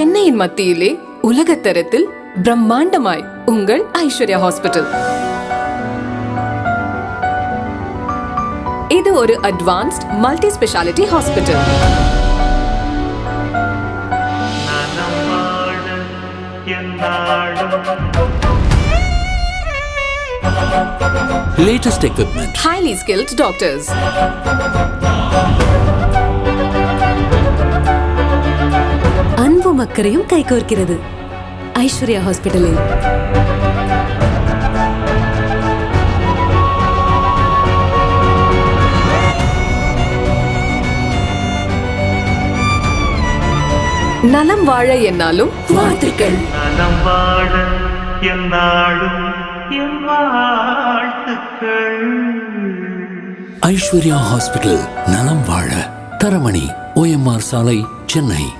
சென்னையின் மத்தியிலே உலகத்தரத்தில் பிரம்மாண்டமாய் உங்கள் ஐஸ்வர்யா ஹாஸ்பிட்டல். இது ஒரு advanced multi speciality hospital. Latest equipment, highly skilled doctors, அன்பும் அக்கறையும் கைகோர்க்கிறது ஐஸ்வர்யா ஹாஸ்பிட்டலில். நலம் வாழ என்னாலும் வாழ்த்துக்கள். நலம் வாழ என்னாலும் என் வாழ்த்துக்கள். ஐஸ்வர்யா ஹாஸ்பிட்டல், நலம் வாழ, தரமணி, OMR சாலை, சென்னை.